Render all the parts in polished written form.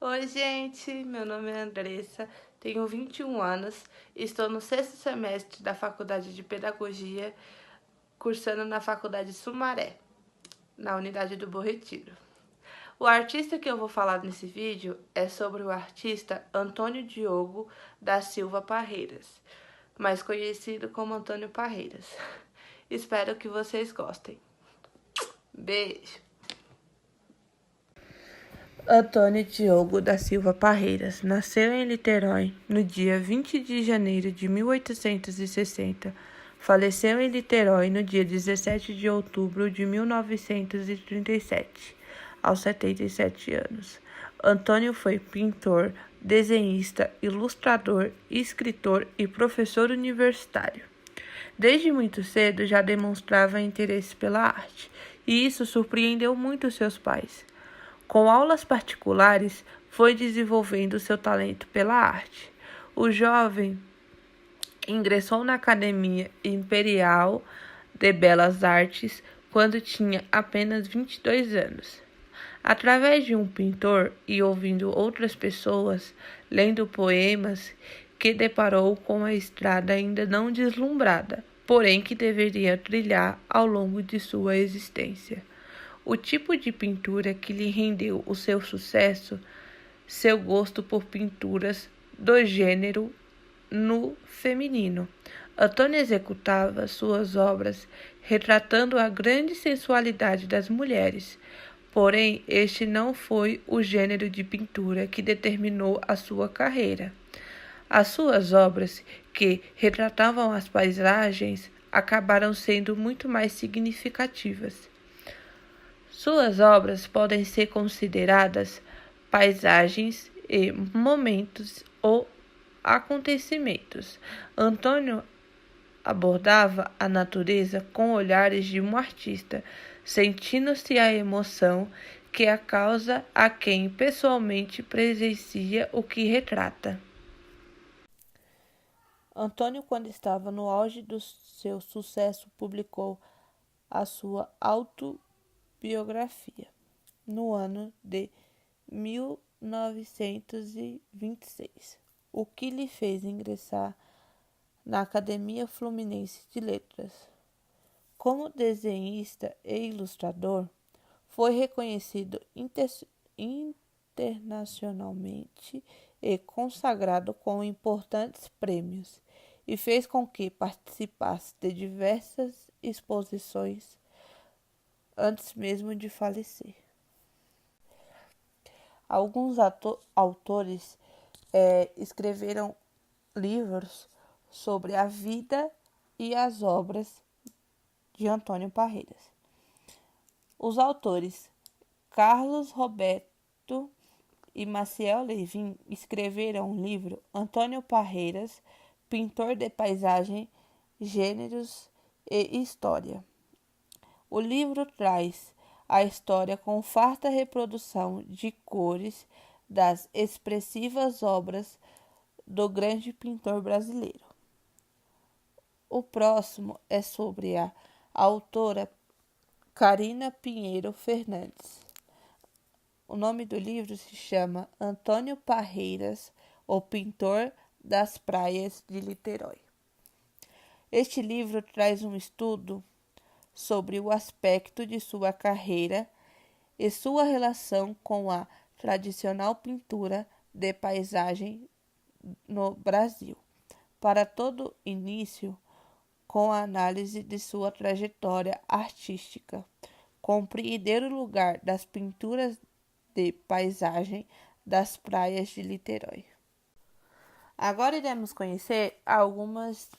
Oi, gente, meu nome é Andressa, tenho 21 anos, estou no sexto semestre da Faculdade de Pedagogia, cursando na Faculdade Sumaré, na unidade do Bom Retiro. O artista que eu vou falar nesse vídeo é sobre o artista Antônio Diogo da Silva Parreiras, mais conhecido como Antônio Parreiras. Espero que vocês gostem. Beijo! Antônio Diogo da Silva Parreiras nasceu em Niterói no dia 20 de janeiro de 1860. Faleceu em Niterói no dia 17 de outubro de 1937, aos 77 anos. Antônio foi pintor, desenhista, ilustrador, escritor e professor universitário. Desde muito cedo já demonstrava interesse pela arte, e isso surpreendeu muito seus pais. Com aulas particulares, foi desenvolvendo seu talento pela arte. O jovem ingressou na Academia Imperial de Belas Artes quando tinha apenas 22 anos. Através de um pintor e ouvindo outras pessoas, lendo poemas, que deparou com a estrada ainda não deslumbrada, porém que deveria trilhar ao longo de sua existência. O tipo de pintura que lhe rendeu o seu sucesso, seu gosto por pinturas do gênero no feminino. Antônio executava suas obras retratando a grande sensualidade das mulheres, porém este não foi o gênero de pintura que determinou a sua carreira. As suas obras, que retratavam as paisagens, acabaram sendo muito mais significativas. Suas obras podem ser consideradas paisagens e momentos ou acontecimentos. Antônio abordava a natureza com olhares de um artista, sentindo-se a emoção que a causa a quem pessoalmente presencia o que retrata. Antônio, quando estava no auge do seu sucesso, publicou a sua autobiografia no ano de 1926, o que lhe fez ingressar na Academia Fluminense de Letras. Como desenhista e ilustrador, foi reconhecido internacionalmente e consagrado com importantes prêmios, e fez com que participasse de diversas exposições antes mesmo de falecer. Alguns autores escreveram livros sobre a vida e as obras de Antônio Parreiras. Os autores Carlos Roberto e Maciel Levin escreveram o livro Antônio Parreiras, Pintor de Paisagem, Gêneros e História. O livro traz a história com farta reprodução de cores das expressivas obras do grande pintor brasileiro. O próximo é sobre a autora Carina Pinheiro Fernandes. O nome do livro se chama Antônio Parreiras, o Pintor das Praias de Niterói. Este livro traz um estudo sobre o aspecto de sua carreira e sua relação com a tradicional pintura de paisagem no Brasil. Para todo início, com a análise de sua trajetória artística, compreender o lugar das pinturas de paisagem das praias de Niterói. Agora iremos conhecer algumas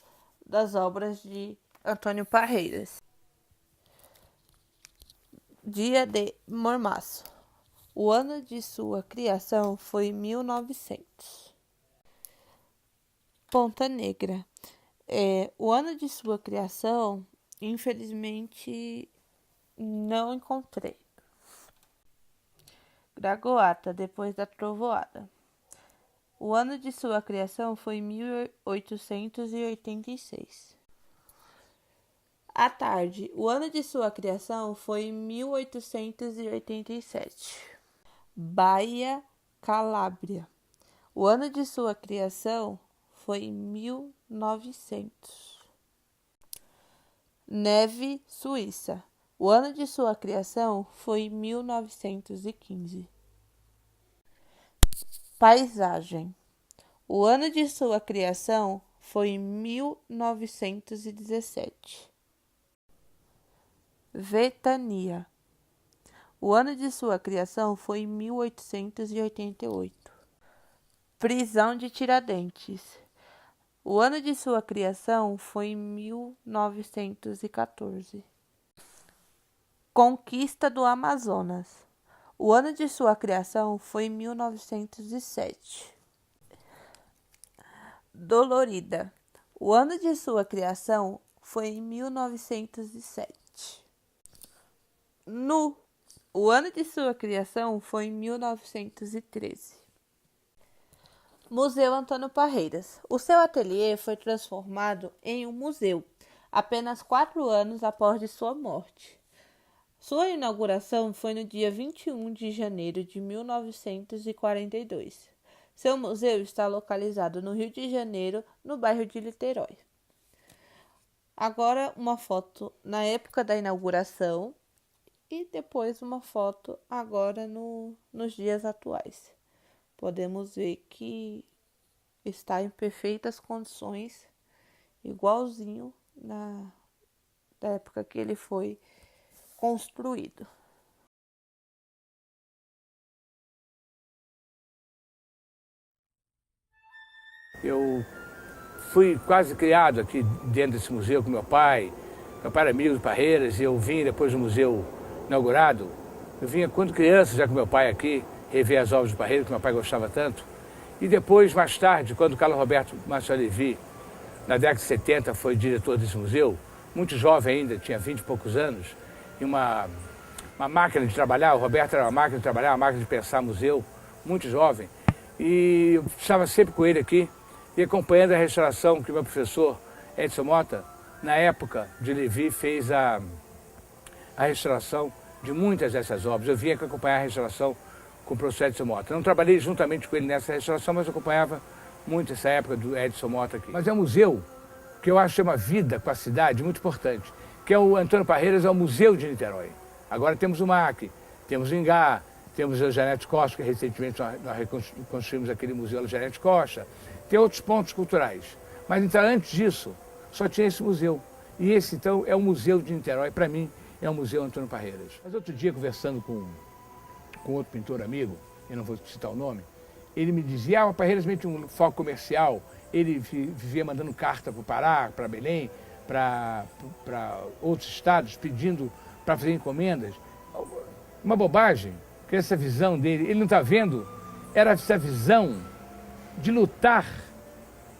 das obras de Antônio Parreiras. Dia de Mormaço. O ano de sua criação foi 1900. Ponta Negra. O ano de sua criação, infelizmente, não encontrei. Dragoata, depois da trovoada. O ano de sua criação foi 1886. À tarde, o ano de sua criação foi 1887. Baía Calábria. O ano de sua criação foi em 1900. Neve, Suíça. O ano de sua criação foi em 1915. Paisagem. O ano de sua criação foi em 1917. Ventania. O ano de sua criação foi em 1888. Prisão de Tiradentes. O ano de sua criação foi em 1914. Conquista do Amazonas. O ano de sua criação foi em 1907. Dolorida. O ano de sua criação foi em 1907. Nu. O ano de sua criação foi em 1913. Museu Antônio Parreiras. O seu ateliê foi transformado em um museu apenas 4 anos após de sua morte. Sua inauguração foi no dia 21 de janeiro de 1942. Seu museu está localizado no Rio de Janeiro, no bairro de Niterói. Agora uma foto na época da inauguração e depois uma foto agora nos dias atuais. Podemos ver que está em perfeitas condições, igualzinho da época que ele foi construído. Eu fui quase criado aqui dentro desse museu com meu pai. Meu pai era amigo do Parreiras e eu vim depois do museu inaugurado. Eu vinha quando criança já com meu pai aqui, rever as obras do Parreiras, que meu pai gostava tanto. E depois, mais tarde, quando o Carlos Roberto Marcial Levi, na década de 70, foi diretor desse museu, muito jovem ainda, tinha 20 e poucos anos, e uma máquina de trabalhar, o Roberto era uma máquina de trabalhar, uma máquina de pensar museu, muito jovem. E eu estava sempre com ele aqui, e acompanhando a restauração que o meu professor Edson Mota, na época de Levi, fez a restauração de muitas dessas obras. Eu vinha aqui acompanhar a restauração com o professor Edson Mota. Não trabalhei juntamente com ele nessa restauração, mas eu acompanhava muito essa época do Edson Mota aqui. Mas é um museu que eu acho que é uma vida com a cidade muito importante, que é o Antônio Parreiras, é o Museu de Niterói. Agora temos o MAC, temos o Ingá, temos o Janete Costa, que recentemente nós reconstruímos aquele museu da Janete Costa. Tem outros pontos culturais. Mas então, antes disso, só tinha esse museu. E esse, então, é o Museu de Niterói. Para mim, é o Museu Antônio Parreiras. Mas outro dia, conversando com outro pintor amigo, eu não vou citar o nome, ele me dizia, o Parreiras meio tinha um foco comercial, ele vivia mandando carta para o Pará, para Belém, para outros estados, pedindo para fazer encomendas. Uma bobagem, que essa visão dele, ele não está vendo, era essa visão de lutar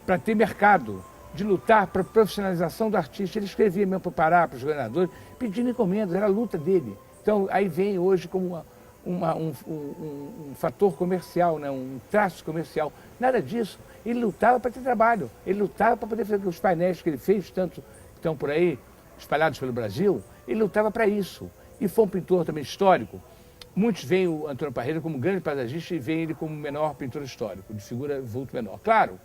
para ter mercado, de lutar para a profissionalização do artista. Ele escrevia mesmo para o Pará, para os governadores, pedindo encomendas, era a luta dele. Então, aí vem hoje como um fator comercial, né? Um traço comercial. Nada disso. Ele lutava para ter trabalho, ele lutava para poder fazer os painéis que ele fez, tanto que estão por aí, espalhados pelo Brasil, ele lutava para isso. E foi um pintor também histórico. Muitos veem o Antônio Parreiras como um grande paisagista e veem ele como o menor pintor histórico, de figura vulto menor. Claro,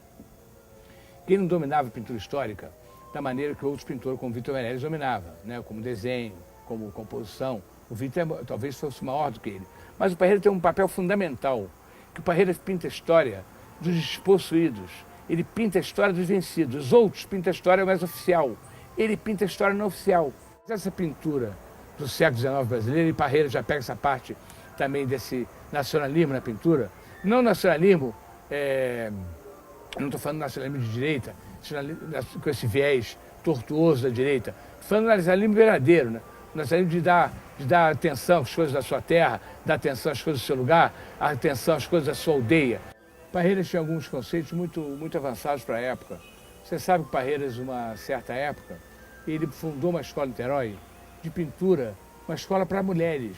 ele não dominava a pintura histórica da maneira que outros pintores, como Vitor Meirelles, dominavam, né? Como desenho, como composição. O Vitor talvez fosse maior do que ele. Mas o Parreiras tem um papel fundamental, que o Parreiras pinta a história dos despossuídos, ele pinta a história dos vencidos, os outros pintam a história mais oficial, ele pinta a história não oficial. Essa pintura do século XIX brasileiro, e Parreiras já pega essa parte também desse nacionalismo na pintura. Não nacionalismo, não estou falando nacionalismo de direita, com esse viés tortuoso da direita, estou falando nacionalismo verdadeiro, né? Nacionalismo de dar atenção às coisas da sua terra, dar atenção às coisas do seu lugar, atenção às coisas da sua aldeia. Parreiras tinha alguns conceitos muito avançados para a época. Você sabe que Parreiras, uma certa época, ele fundou uma escola em Niterói de pintura, uma escola para mulheres,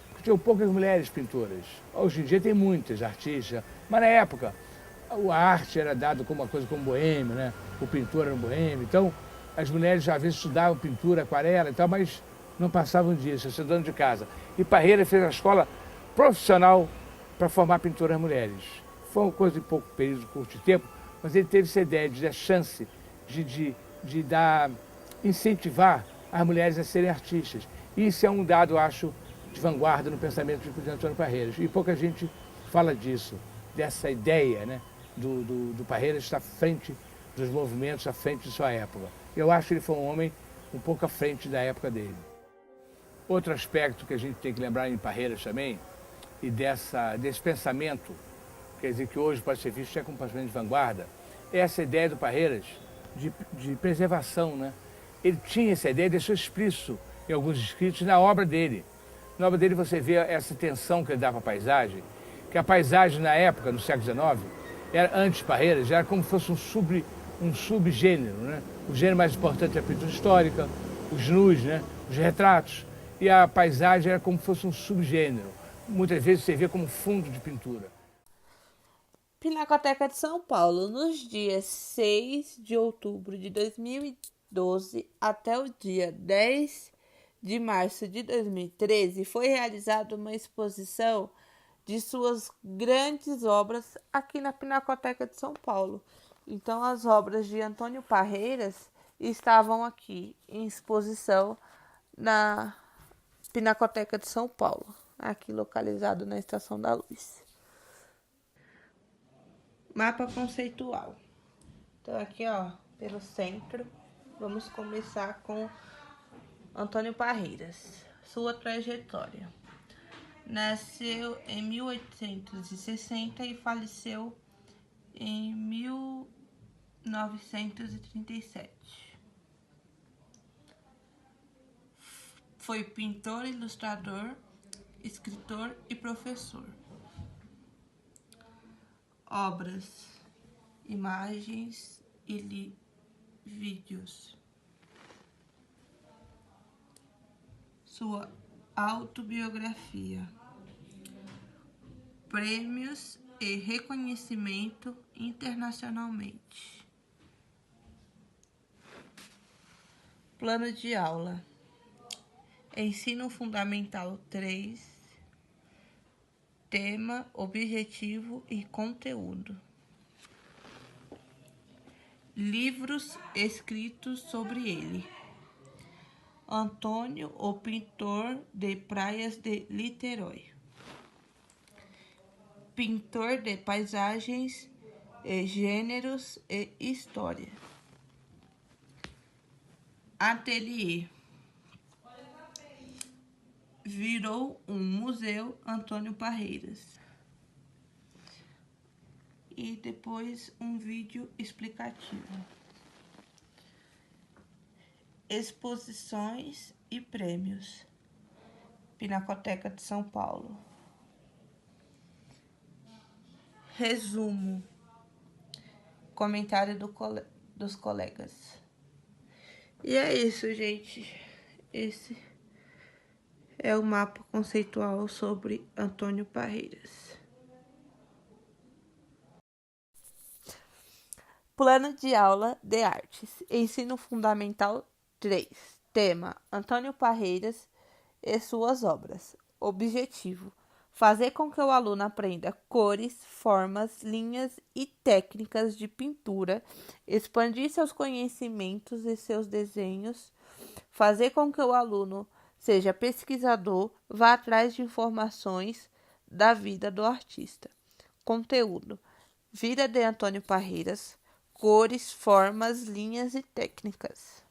porque tinham poucas mulheres pintoras. Hoje em dia tem muitas artistas, mas na época a arte era dada como uma coisa como boêmio, né? O pintor era um boêmio, então as mulheres às vezes estudavam pintura, aquarela e tal, mas não passavam disso, sendo dona de casa. E Parreiras fez a escola profissional para formar pintoras mulheres. Foi uma coisa de pouco período, curto de tempo, mas ele teve essa ideia de dar chance, de dar, incentivar as mulheres a serem artistas. E isso é um dado, acho, de vanguarda no pensamento de Antônio Parreiras. E pouca gente fala disso, dessa ideia, né, do Parreiras estar à frente dos movimentos, à frente de sua época. Eu acho que ele foi um homem um pouco à frente da época dele. Outro aspecto que a gente tem que lembrar em Parreiras também, e desse pensamento, quer dizer, que hoje pode ser visto até como pensamento de vanguarda, é essa ideia do Parreiras de preservação, né? Ele tinha essa ideia, deixou explícito em alguns escritos na obra dele. Na obra dele você vê essa tensão que ele dá para a paisagem, que a paisagem na época, no século XIX, era, antes de Parreiras, era como se fosse um subgênero, né? O gênero mais importante é a pintura histórica, os nus, né? Os retratos, e a paisagem era como se fosse um subgênero. Muitas vezes você vê como fundo de pintura. Pinacoteca de São Paulo, nos dias 6 de outubro de 2012 até o dia 10 de março de 2013, foi realizada uma exposição de suas grandes obras aqui na Pinacoteca de São Paulo. Então, as obras de Antônio Parreiras estavam aqui em exposição na Pinacoteca de São Paulo, aqui localizado na Estação da Luz. Mapa conceitual. Então, aqui, ó, pelo centro, vamos começar com Antônio Parreiras, sua trajetória. Nasceu em 1860 e faleceu em 1937. Foi pintor, ilustrador, escritor e professor. Obras, imagens e vídeos. Sua autobiografia. Prêmios e reconhecimento internacionalmente. Plano de aula. Ensino Fundamental 3. Tema, objetivo e conteúdo. Livros escritos sobre ele. Antônio, o pintor de praias de Niterói. Pintor de paisagens, gêneros e história. Ateliê. Virou um museu Antônio Parreiras. E depois um vídeo explicativo. Exposições e prêmios. Pinacoteca de São Paulo. Resumo. Comentário dos colegas. E é isso, gente. Esse é o mapa conceitual sobre Antônio Parreiras. Plano de aula de artes. Ensino Fundamental 3. Tema: Antônio Parreiras e suas obras. Objetivo: fazer com que o aluno aprenda cores, formas, linhas e técnicas de pintura, expandir seus conhecimentos e seus desenhos, fazer com que o aluno seja pesquisador, vá atrás de informações da vida do artista. Conteúdo: vida de Antônio Parreiras, cores, formas, linhas e técnicas.